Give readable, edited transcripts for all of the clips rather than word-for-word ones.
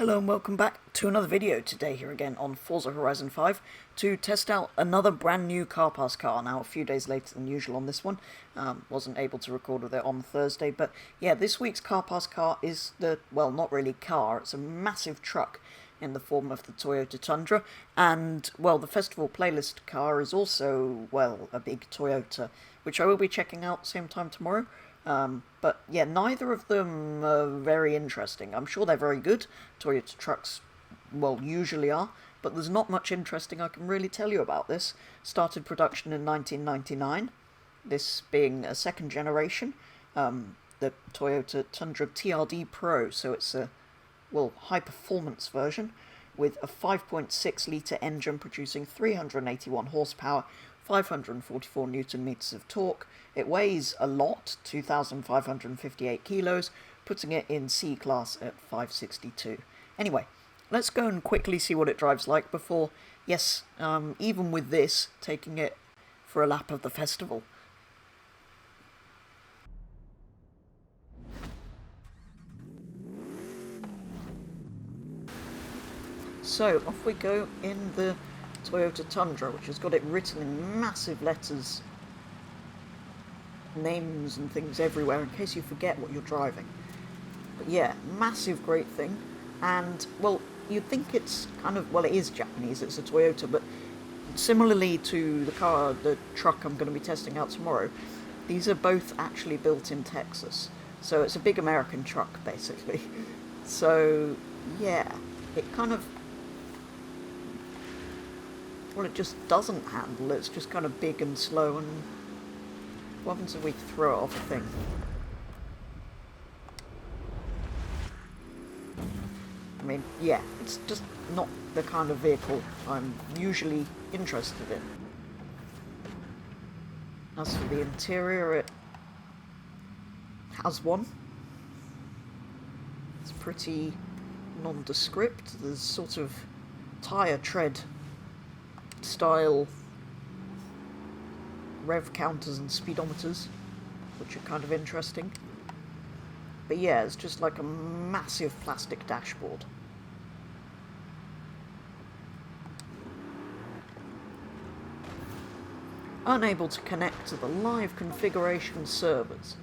Hello and welcome back to another video today here again on Forza Horizon 5 to test out another brand new car pass car. Now a few days later than usual on this one, wasn't able to record with it on Thursday, but yeah, this week's car pass car is well, not really car, it's a massive truck in the form of the Toyota Tundra, and well, the festival playlist car is also, well, a big Toyota, which I will be checking out same time tomorrow. But yeah, neither of them are very interesting. I'm sure they're very good. Toyota trucks, well, usually are, but there's not much interesting I can really tell you about this. Started production in 1999, this being a second generation, the Toyota Tundra Trd Pro, so it's a, well, high-performance version with a 5.6 litre engine producing 381 horsepower, 544 newton meters of torque. It weighs a lot, 2,558 kilos, putting it in C-Class at 562. Anyway, let's go and quickly see what it drives like before, yes, even with this, taking it for a lap of the festival. So, off we go in the Toyota Tundra, which has got it written in massive letters, names and things everywhere in case you forget what you're driving. But yeah, massive great thing, and well, you'd think it's kind of, well, it is Japanese, it's a Toyota, but similarly to the truck I'm going to be testing out tomorrow, these are both actually built in Texas, so it's a big American truck basically. So yeah, it kind of, well, it just doesn't handle, it's just kind of big and slow, and what happens if we throw it off a thing? I mean, yeah, it's just not the kind of vehicle I'm usually interested in. As for the interior, it has one. It's pretty nondescript, there's sort of tyre tread style rev counters and speedometers, which are kind of interesting. But yeah, it's just like a massive plastic dashboard. Unable to connect to the live configuration servers,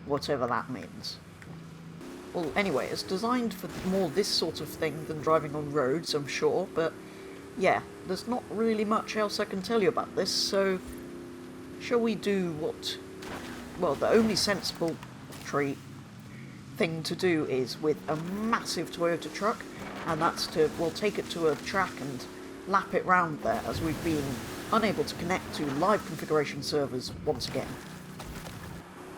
whatever that means. Well, anyway, it's designed for more this sort of thing than driving on roads, I'm sure, but yeah, there's not really much else I can tell you about this, so shall we do what, well, the only sensible thing to do is with a massive Toyota truck, and that's to, well, take it to a track and lap it round there, as we've been unable to connect to live configuration servers once again.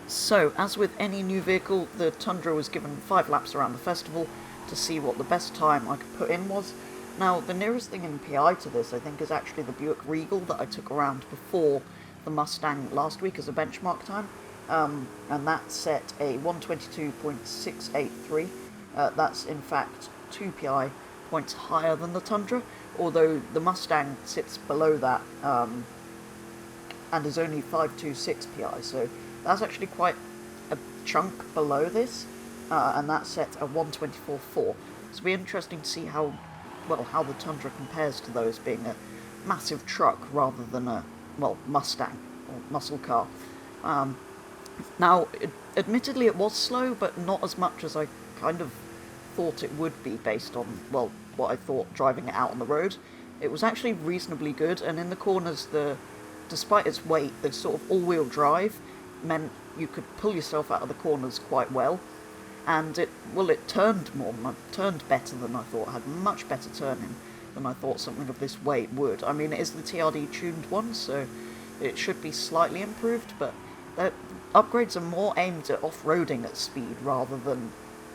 So, as with any new vehicle, the Tundra was given 5 laps around the festival to see what the best time I could put in was. Now, the nearest thing in PI to this, I think, is actually the Buick Regal that I took around before the Mustang last week as a benchmark time, and that set a 122.683. That's, in fact, 2 PI points higher than the Tundra, although the Mustang sits below that, and is only 526 PI, so that's actually quite a chunk below this, and that set a 124.4. So it'll be interesting to see how the Tundra compares to those, being a massive truck rather than a, well, Mustang or muscle car. Now, admittedly it was slow, but not as much as I kind of thought it would be based on, well, what I thought driving it out on the road. It was actually reasonably good, and in the corners, despite its weight, the sort of all-wheel drive meant you could pull yourself out of the corners quite well. And it turned better than I thought. It had much better turning than I thought something of this weight would. I mean, it is the TRD tuned one, so it should be slightly improved, but the upgrades are more aimed at off-roading at speed rather than,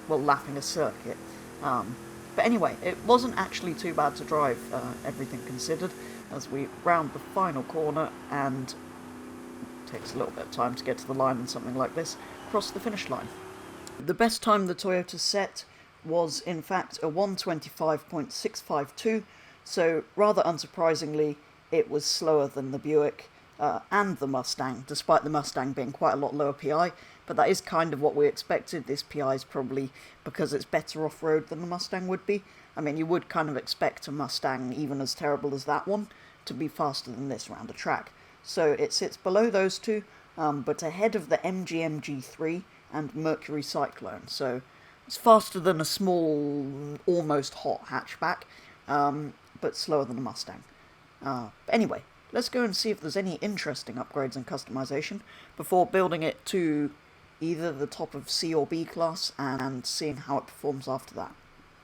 well, lapping a circuit. But anyway, it wasn't actually too bad to drive, everything considered, as we round the final corner, and it takes a little bit of time to get to the line and something like this, cross the finish line. The best time the Toyota set was, in fact, a 125.652, so rather unsurprisingly, it was slower than the Buick, and the Mustang, despite the Mustang being quite a lot lower PI, but that is kind of what we expected. This PI is probably because it's better off-road than the Mustang would be. I mean, you would kind of expect a Mustang, even as terrible as that one, to be faster than this around a track. So it sits below those two, but ahead of the MG MG3 and Mercury Cyclone, so it's faster than a small, almost hot hatchback, but slower than a Mustang. But anyway, let's go and see if there's any interesting upgrades and customization before building it to either the top of C or B class and seeing how it performs after that.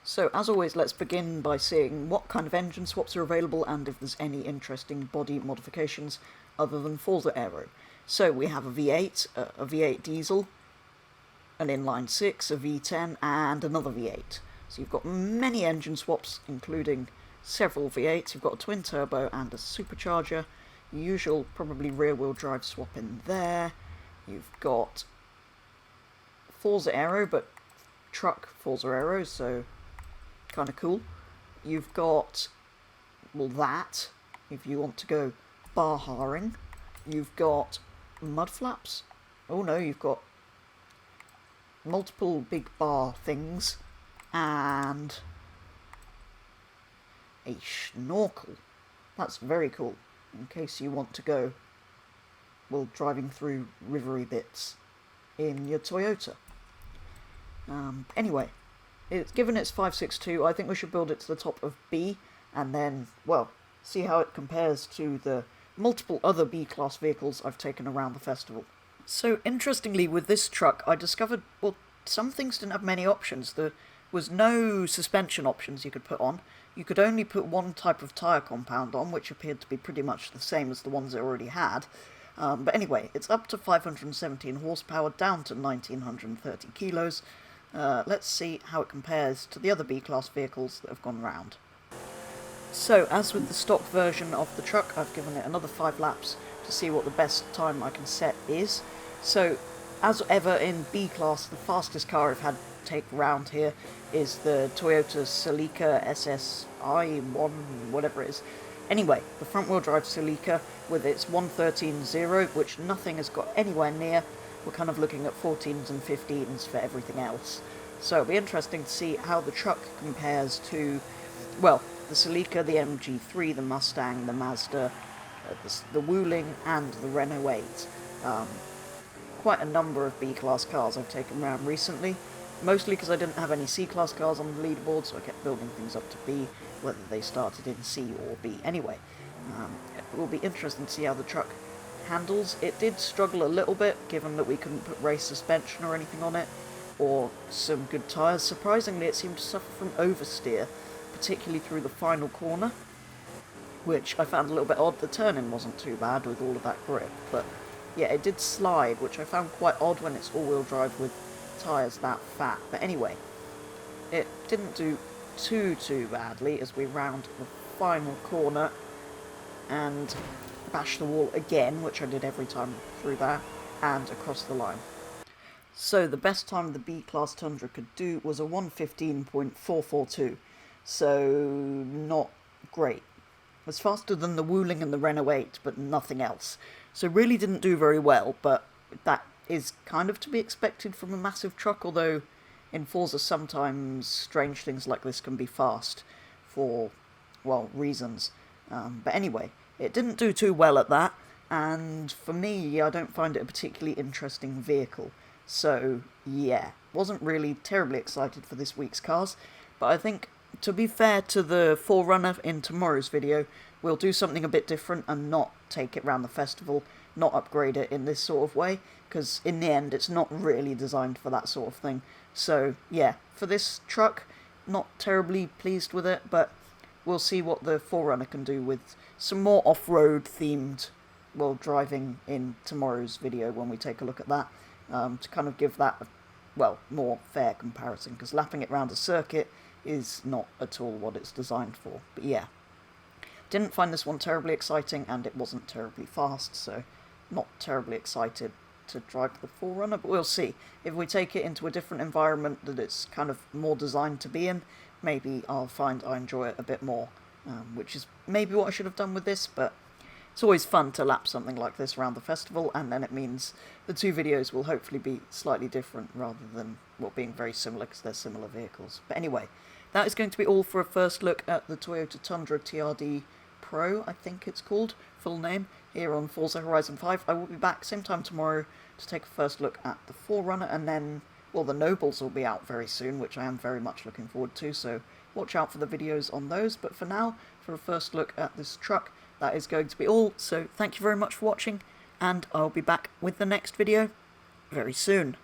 So, as always, let's begin by seeing what kind of engine swaps are available and if there's any interesting body modifications other than Forza Aero. So, we have a V8, a V8 diesel, an inline 6, a V10, and another V8. So you've got many engine swaps, including several V8s. You've got a twin turbo and a supercharger. Usual, probably rear-wheel drive swap in there. You've got Forza Aero, but truck Forza Aero, so kind of cool. You've got, well, that, if you want to go bar-haring. You've got mud flaps. Oh no, you've got multiple big bar things, and a snorkel. That's very cool, in case you want to go, well, driving through rivery bits in your Toyota. Anyway, given it's 562, I think we should build it to the top of B, and then, well, see how it compares to the multiple other B-class vehicles I've taken around the festival. So, interestingly, with this truck, I discovered, well, some things didn't have many options. There was no suspension options you could put on. You could only put one type of tyre compound on, which appeared to be pretty much the same as the ones it already had. But anyway, it's up to 517 horsepower, down to 1930 kilos. Let's see how it compares to the other B-class vehicles that have gone round. So, as with the stock version of the truck, I've given it another 5 laps to see what the best time I can set is. So, as ever in B-class, the fastest car I've had take round here is the Toyota Celica SSI1, whatever it is. Anyway, the front-wheel drive Celica with its 113.0, which nothing has got anywhere near. We're kind of looking at 14s and 15s for everything else. So it'll be interesting to see how the truck compares to, well, the Celica, the MG3, the Mustang, the Mazda, the Wuling, and the Renault 8. Quite a number of B-class cars I've taken around recently, mostly because I didn't have any C-class cars on the leaderboard, so I kept building things up to B, whether they started in C or B. Anyway, it will be interesting to see how the truck handles. It did struggle a little bit, given that we couldn't put race suspension or anything on it, or some good tyres. Surprisingly, it seemed to suffer from oversteer, particularly through the final corner, which I found a little bit odd. The turning wasn't too bad with all of that grip, but yeah, it did slide, which I found quite odd when it's all-wheel drive with tyres that fat. But anyway, it didn't do too badly as we round the final corner and bash the wall again, which I did every time through that, and across the line. So the best time the B-Class Tundra could do was a 1:15.442, so not great. It was faster than the Wuling and the Renault 8, but nothing else. So really didn't do very well, but that is kind of to be expected from a massive truck, although in Forza sometimes strange things like this can be fast for, well, reasons. But anyway, it didn't do too well at that, and for me, I don't find it a particularly interesting vehicle. So, yeah, wasn't really terribly excited for this week's cars, but I think, to be fair to the Forerunner in tomorrow's video, we'll do something a bit different and not take it round the festival, not upgrade it in this sort of way, because in the end it's not really designed for that sort of thing. So, yeah, for this truck, not terribly pleased with it, but we'll see what the Forerunner can do with some more off-road themed, well, driving in tomorrow's video when we take a look at that, to kind of give that a, well, more fair comparison, because lapping it round a circuit is not at all what it's designed for. But yeah, didn't find this one terribly exciting, and it wasn't terribly fast, so not terribly excited to drive the Forerunner, but we'll see. If we take it into a different environment that it's kind of more designed to be in, maybe I'll find I enjoy it a bit more, which is maybe what I should have done with this, but It's always fun to lap something like this around the festival, and then it means the two videos will hopefully be slightly different rather than, well, being very similar because they're similar vehicles. But anyway, that is going to be all for a first look at the Toyota Tundra Trd Pro, I think it's called, full name, here on Forza Horizon 5. I will be back same time tomorrow to take a first look at the 4Runner, and then, well, the Nobles will be out very soon, which I am very much looking forward to, so watch out for the videos on those. But for now, for a first look at this truck, that is going to be all, so thank you very much for watching, and I'll be back with the next video very soon.